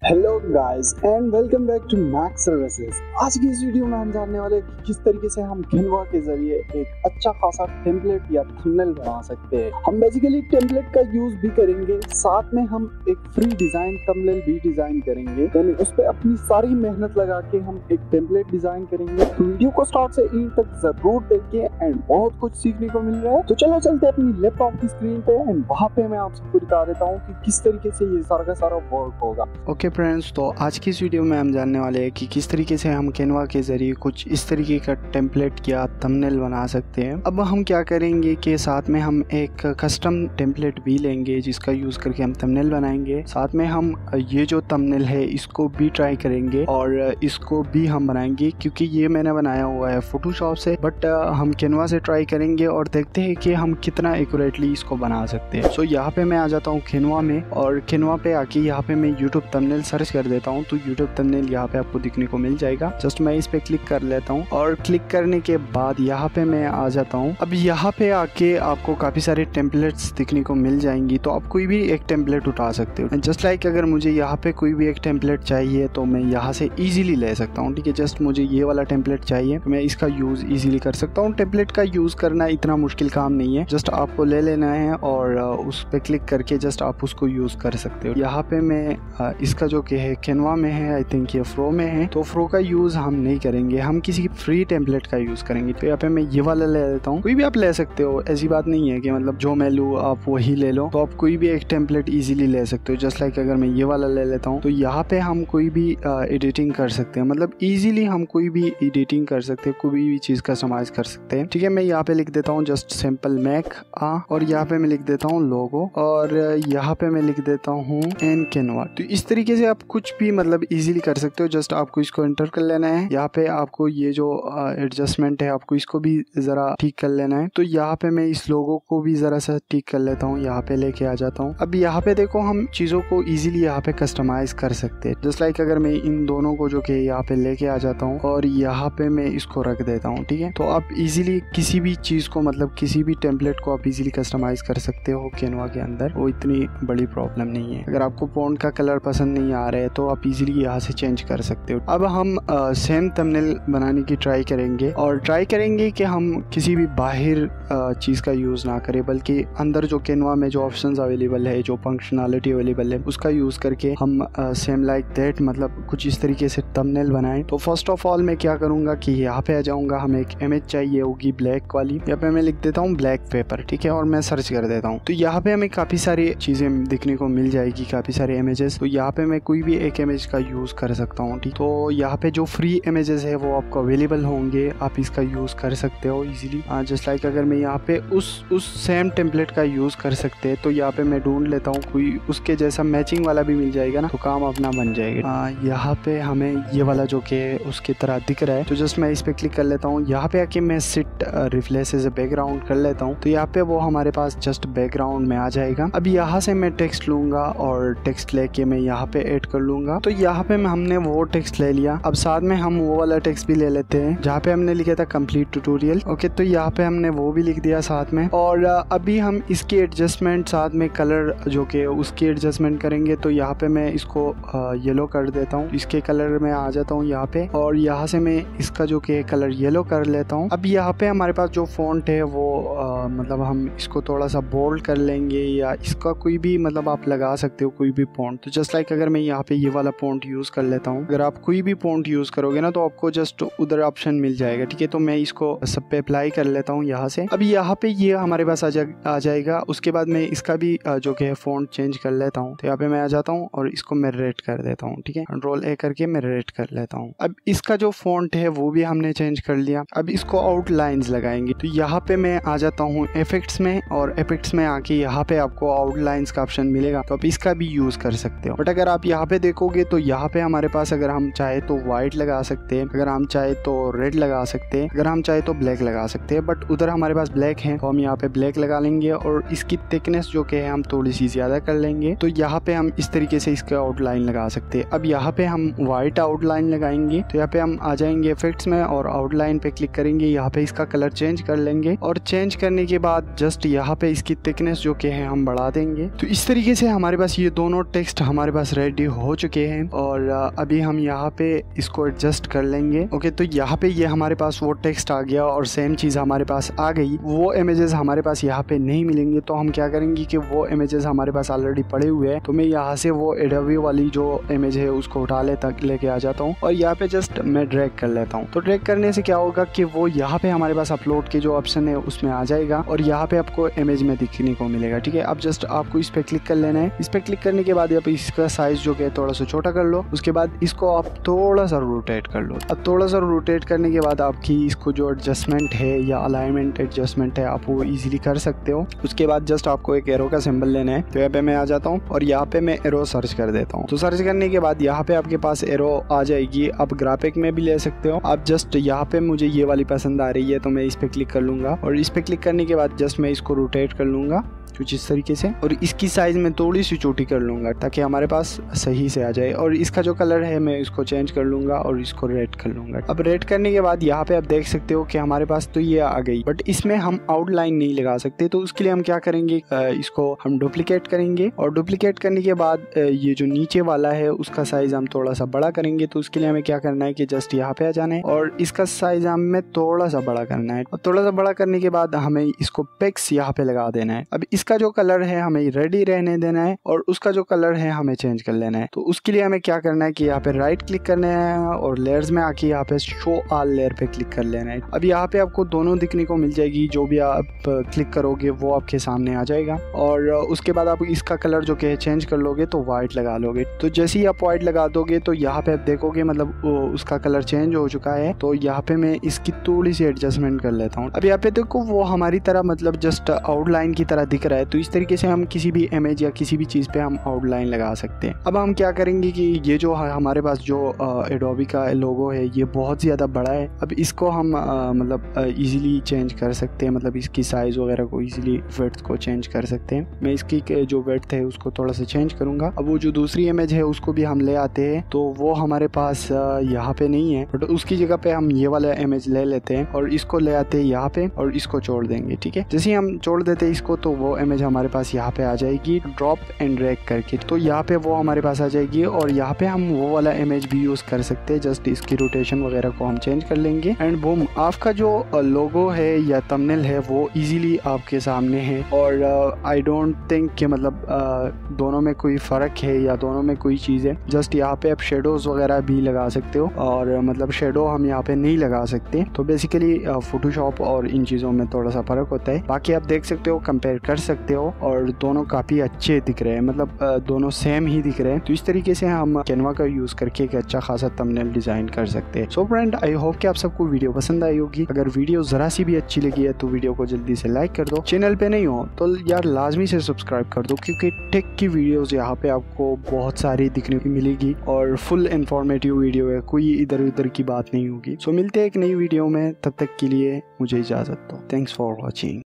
Hello guys and welcome back to Max Services. आज की इस वीडियो में हम जानने वाले हैं कि किस तरीके से हम कैनवा के जरिए एक अच्छा खासा टेम्पलेट या थंबनेल बना सकते हैं। हम बेसिकली टेम्पलेट का यूज भी करेंगे, साथ में हम एक फ्री डिजाइन थंबनेल भी डिजाइन करेंगे, यानी उस पर अपनी सारी मेहनत लगा के हम एक टेम्पलेट डिजाइन करेंगे। तो वीडियो को स्टार्ट से एंड तक जरूर देखिए एंड बहुत कुछ सीखने को मिल रहा है। तो चलो चलते अपनी लैपटॉप की स्क्रीन पे एंड वहाँ पे मैं आप सबको दिखा देता हूँ कि किस तरीके से ये सारा का सारा वर्क होगा। ओके फ्रेंड्स, तो आज की इस वीडियो में हम जानने वाले हैं कि किस तरीके से हम कैनवा के जरिए कुछ इस तरीके का टेम्पलेट या थंबनेल बना सकते हैं। अब हम क्या करेंगे कि साथ में हम एक कस्टम टेम्पलेट भी लेंगे जिसका यूज करके हम थंबनेल बनाएंगे। साथ में हम ये जो थंबनेल है इसको भी ट्राई करेंगे और इसको भी हम बनाएंगे, क्योंकि ये मैंने बनाया हुआ है फोटोशॉप से, बट हम कैनवा से ट्राई करेंगे और देखते हैं कि हम कितना एक्यूरेटली इसको बना सकते हैं। सो यहाँ पे मैं आ जाता हूँ कैनवा में और कैनवा पे आके यहाँ पे मैं यूट्यूब थंबनेल सर्च कर देता हूँ। तो यूट्यूब थंबनेल यहाँ पे आपको दिखने को मिल जाएगा। जस्ट मैं इस पे क्लिक कर लेता हूँ और क्लिक करने के बाद यहाँ पे मैं आ जाता हूँ। अब यहाँ पे आके आपको काफी सारे टेम्पलेट्स दिखने को मिल जाएंगी, तो आप कोई भी एक टेम्पलेट उठा सकते हो। जस्ट लाइक अगर मुझे यहाँ पे कोई भी एक टेम्पलेट चाहिए तो मैं यहाँ से इजीली ले सकता हूँ। ठीक है, जस्ट मुझे ये वाला टेम्पलेट चाहिए तो मैं इसका यूज इजीली कर सकता हूँ। टेम्पलेट का यूज करना इतना मुश्किल काम नहीं है, जस्ट आपको ले लेना है और उस पे क्लिक करके जस्ट आप उसको यूज कर सकते हो। यहाँ पे मैं इसका जो कि है कैनवा में है, आई थिंक ये फ्रो में है, तो फ्रो का यूज हम नहीं करेंगे, हम किसी फ्री टेम्पलेट का यूज करेंगे। तो यहाँ पे मैं ये वाला ले लेता हूँ। कोई भी आप ले सकते हो, ऐसी बात नहीं है कि मतलब जो मैं लूँ आप वही ले लो। तो आप कोई भी एक टेम्पलेट इजीली ले सकते हो। जस्ट लाइक अगर मैं ये वाला ले लेता हूँ तो यहाँ पे हम कोई भी एडिटिंग कर सकते हैं, मतलब इजीली हम कोई भी एडिटिंग कर सकते हैं, कोई भी चीज कस्टमाइज कर सकते हैं। ठीक है, मैं यहाँ पे लिख देता हूँ जस्ट सिंपल मैक और यहाँ पे मैं लिख देता हूँ लोगो और यहाँ पे मैं लिख देता हूँ एन कैनवा। तो इस तरीके से आप कुछ भी मतलब इजीली कर सकते हो। जस्ट आपको इसको एंटर कर लेना है। यहाँ पे आपको ये जो एडजस्टमेंट है आपको इसको भी जरा ठीक कर लेना है। तो यहाँ पे मैं इस लोगो को भी जरा सा ठीक कर लेता हूँ, यहाँ पे लेके आ जाता हूँ। अब यहाँ पे देखो हम चीजों को इजीली यहाँ पे कस्टमाइज कर सकते हैं। जस्ट लाइक अगर मैं इन दोनों को जो कि यहाँ पे लेके आ जाता हूँ और यहाँ पे मैं इसको रख देता हूँ। ठीक है, तो आप इजीली किसी भी चीज को मतलब किसी भी टेम्पलेट को आप इजीली कस्टमाइज कर सकते हो कैनवा के अंदर। वो इतनी बड़ी प्रॉब्लम नहीं है। अगर आपको फॉन्ट का कलर पसंद नहीं आ रहा है तो आप इजीली यहाँ से चेंज कर सकते हो। अब हम सेम थंबनेल बनाने की ट्राई करेंगे और ट्राई करेंगे कि हम किसी भी बाहर चीज का यूज ना करें, बल्कि अंदर जो कैनवा में जो ऑप्शंस अवेलेबल है, जो फंक्शनैलिटी अवेलेबल है, उसका यूज करके हम सेम लाइक दैट मतलब कुछ इस तरीके से थंबनेल बनाएं। तो फर्स्ट ऑफ ऑल मैं क्या करूंगा कि यहाँ पे आ जाऊंगा, हमें एक इमेज चाहिए होगी ब्लैक वाली। यहाँ पे मैं लिख देता हूँ ब्लैक पेपर। ठीक है, और मैं सर्च कर देता हूँ। तो यहाँ पे हमें काफी सारी चीजें दिखने को मिल जाएगी, काफी सारे इमेजेस। तो यहाँ पे मैं कोई भी एक इमेज का यूज कर सकता हूँ। ठीक, तो यहाँ पे जो फ्री इमेजेस है वो आपको अवेलेबल होंगे, आप इसका यूज कर सकते हो इजीली। जस्ट लाइक अगर मैं यहाँ पे उस सेम टेम्पलेट का यूज कर सकते हैं तो यहाँ पे मैं ढूंढ लेता हूँ कोई उसके जैसा मैचिंग वाला भी मिल जाएगा ना, तो काम अपना बन जाएगा। यहाँ पे हमें ये वाला जो कि उसकी तरह दिख रहा है, तो जस्ट मैं इस पे क्लिक कर लेता हूँ। यहाँ पे आके मैं सिट रिप्लेस एज बैकग्राउंड कर लेता हूँ। तो यहाँ पे वो हमारे पास जस्ट बैकग्राउंड में आ जाएगा। अब यहाँ से मैं टेक्स्ट लूंगा और टेक्स्ट लेके मैं यहाँ पे ऐड कर लूंगा। तो यहाँ पे हमने वो टेक्स्ट ले लिया। अब साथ में हम वो वाला टेक्स्ट भी ले लेते हैं जहाँ पे हमने लिखा था कंप्लीट ट्यूटोरियल। ओके, तो यहाँ पे हमने वो भी लिख दिया साथ में। और अभी हम इसकी एडजस्टमेंट साथ में कलर जो कि उसकी एडजस्टमेंट करेंगे। तो यहाँ पे मैं इसको येलो कर देता हूँ, इसके कलर में आ जाता हूँ यहाँ पे और यहाँ से मैं इसका जो कि कलर येलो कर लेता हूँ। अब यहाँ पे हमारे पास जो फॉन्ट है वो मतलब हम इसको थोड़ा सा बोल्ड कर लेंगे या इसका कोई भी मतलब आप लगा सकते हो कोई भी फॉन्ट। तो जस्ट लाइक अगर मैं यहाँ पे ये वाला फॉन्ट यूज कर लेता हूँ। अगर आप कोई भी फॉन्ट यूज करोगे ना तो आपको जस्ट उधर ऑप्शन मिल जाएगा। ठीक है, तो मैं इसको सब पे अप्लाई कर लेता हूँ यहाँ से। अब यहाँ पे ये हमारे पास आ जाएगा। उसके बाद मैं इसका भी जो कि है फॉन्ट चेंज कर लेता हूँ। तो यहाँ पे मैं आ जाता हूँ और इसको मैं रेड कर देता हूँ। ठीक है, कंट्रोल ए करके मैं रेड कर लेता हूँ। अब इसका जो फॉन्ट है वो भी हमने चेंज कर लिया। अब इसको आउटलाइंस लगाएंगे। तो यहाँ पे मैं आ जाता हूँ इफेक्ट्स में और इफेक्ट्स में आके यहाँ पे आपको आउटलाइंस का ऑप्शन मिलेगा, तो आप इसका भी यूज कर सकते हो। बट अगर आप यहाँ पे देखोगे तो यहाँ पे हमारे पास अगर हम चाहे तो व्हाइट लगा सकते हैं, अगर हम चाहे तो रेड लगा सकते हैं, अगर हम चाहे तो ब्लैक लगा सकते हैं। बट उधर हमारे पास ब्लैक है तो हम यहाँ पे ब्लैक लगा लेंगे और इसकी थिकनेस जो कि है हम थोड़ी सी ज्यादा कर लेंगे। तो यहाँ पे हम इस तरीके से इसका आउटलाइन लगा सकते हैं। अब यहाँ पे हम व्हाइट आउटलाइन लगाएंगे। तो यहाँ पे हम आ जाएंगे इफेक्ट्स में और आउटलाइन पे क्लिक करेंगे। यहाँ पे इसका कलर चेंज कर लेंगे और चेंज करने करने के बाद जस्ट यहाँ पे इसकी थिकनेस जो कि है हम बढ़ा देंगे। तो इस तरीके से हमारे पास ये दोनों टेक्स्ट हमारे पास रेडी हो चुके हैं और अभी हम यहाँ पे इसको एडजस्ट कर लेंगे। ओके, तो यहाँ पे ये हमारे पास वो टेक्स्ट आ गया और सेम चीज हमारे पास आ गई। वो इमेजेस हमारे पास यहाँ पे नहीं मिलेंगे, तो हम क्या करेंगे कि वो इमेजेस हमारे पास ऑलरेडी पड़े हुए हैं, तो मैं यहाँ से वो एडोबी वाली जो इमेज है उसको उठा लेके आ जाता हूँ और यहाँ पे जस्ट मैं ड्रैग कर लेता हूँ। तो ड्रैग करने से क्या होगा कि वो यहाँ पे हमारे पास अपलोड के जो ऑप्शन है उसमें आ जाएगा और यहाँ पे आपको इमेज में दिखने को मिलेगा। ठीक है, अब जस्ट आपको इस पे क्लिक कर लेना है। इस पे क्लिक करने के बाद यहाँ पे इसका साइज जो है थोड़ा सा छोटा कर लो। उसके बाद इसको आप थोड़ा सा रोटेट कर लो। अब थोड़ा सा रोटेट करने के बाद आपकी इसको जो एडजस्टमेंट है या अलाइनमेंट एडजस्टमेंट है आप वो इजीली कर सकते हो। उसके बाद जस्ट आपको एक एरो का सिंबल लेना है। तो यहाँ पे मैं आ जाता हूँ और यहाँ पे मैं एरो सर्च कर देता हूँ। तो सर्च करने के बाद यहाँ पे आपके पास एरो आ जाएगी। आप ग्राफिक में भी ले सकते हो। आप जस्ट यहाँ पे मुझे ये वाली पसंद आ रही है तो मैं इस पे क्लिक कर लूंगा और इस पे क्लिक करने के बाद जस्ट मैं इसको रोटेट कर लूंगा कुछ इस तरीके से और इसकी साइज में थोड़ी सी छोटी कर लूंगा ताकि हमारे पास सही से आ जाए। और इसका जो कलर है मैं इसको चेंज कर लूंगा और इसको रेड कर लूंगा। अब रेड करने के बाद यहाँ पे आप देख सकते हो कि हमारे पास तो ये आ गई, बट इसमें हम आउटलाइन नहीं लगा सकते। तो उसके लिए हम क्या करेंगे, इसको हम डुप्लीकेट करेंगे और डुप्लीकेट करने के बाद ये जो नीचे वाला है उसका साइज हम थोड़ा सा बड़ा करेंगे। तो उसके लिए हमें क्या करना है कि जस्ट यहाँ पे आ जाना है और इसका साइज हमें थोड़ा सा बड़ा करना है। और थोड़ा सा बड़ा करने के बाद हमें इसको पिक्स यहाँ पे लगा देना है। अब इसका जो कलर है हमें रेडी रहने देना है और उसका जो कलर है हमें चेंज कर लेना है। तो उसके लिए हमें क्या करना है कि यहाँ पे राइट क्लिक करना है और लेयर्स में आके यहाँ पे शो ऑल लेयर पे क्लिक कर लेना है। अब यहाँ पे आपको दोनों दिखने को मिल जाएगी। जो भी आप क्लिक करोगे वो आपके सामने आ जाएगा और उसके बाद आप इसका कलर जो कि चेंज कर लोगे तो व्हाइट लगा लोगे। तो जैसे ही आप व्हाइट लगा दोगे तो यहाँ पे आप देखोगे मतलब उसका कलर चेंज हो चुका है। तो यहाँ पे मैं इसकी थोड़ी सी एडजस्टमेंट कर लेता हूँ। अब यहाँ पे देखो वो हमारी तरह मतलब जस्ट आउटलाइन की तरह दिख रहा है। तो इस तरीके से हम किसी भी इमेज या किसी भी चीज पे हम आउटलाइन लगा सकते हैं। अब हम क्या करेंगे कि ये जो हमारे पास जो एडोबी का लोगो है ये बहुत ज्यादा बड़ा है। अब इसको हम मतलब इजीली चेंज कर सकते हैं, मतलब इसकी साइज वगैरह को इजीली विड्थ को चेंज कर सकते हैं। मैं इसकी जो विड्थ है उसको थोड़ा सा चेंज करूंगा। अब वो जो दूसरी इमेज है उसको भी हम ले आते हैं। तो वो हमारे पास यहाँ पे नहीं है, बट उसकी जगह पे हम ये वाला इमेज ले लेते हैं और इसको ले आते हैं यहाँ पे और इसको छोड़ देंगे। ठीक है, जैसे ही हम छोड़ देते हैं इसको तो वो इमेज हमारे पास यहाँ पे आ जाएगी ड्रॉप एंड ड्रैग करके। तो यहाँ पे वो हमारे पास आ जाएगी और यहाँ पे हम वो वाला इमेज भी यूज कर सकते हैं। जस्ट इसकी रोटेशन वगैरह को हम चेंज कर लेंगे एंड बूम, आपका जो लोगो है या थंबनेल है वो इजीली आपके सामने है। और आई डोंट थिंक कि मतलब दोनों में कोई फर्क है या दोनों में कोई चीज है। जस्ट यहाँ पे आप शेडोज वगैरह भी लगा सकते हो और मतलब शेडो हम यहाँ पे नहीं लगा सकते। तो बेसिकली फोटोशॉप और इन चीजों में थोड़ा सा फर्क होता है। बाकी आप देख सकते हो, कंपेयर कर सकते हो और दोनों काफी अच्छे दिख रहे हैं, मतलब दोनों सेम ही दिख रहे हैं। तो इस तरीके से हम कैनवा का यूज करके एक अच्छा खासा थंबनेल डिजाइन कर सकते हैं। सो फ्रेंड, आई होप कि आप सबको वीडियो पसंद आई होगी। अगर वीडियो जरा सी भी अच्छी लगी है तो वीडियो को जल्दी से लाइक कर दो। चैनल पे नहीं हो तो यार लाजमी से सब्सक्राइब कर दो, क्योंकि टेक की वीडियोस यहाँ पे आपको बहुत सारी दिखने को मिलेगी और फुल इंफॉर्मेटिव वीडियो है, कोई इधर उधर की बात नहीं होगी। सो मिलते हैं एक नई वीडियो में, तब तक के लिए मुझे इजाजत दो। Thanks for watching.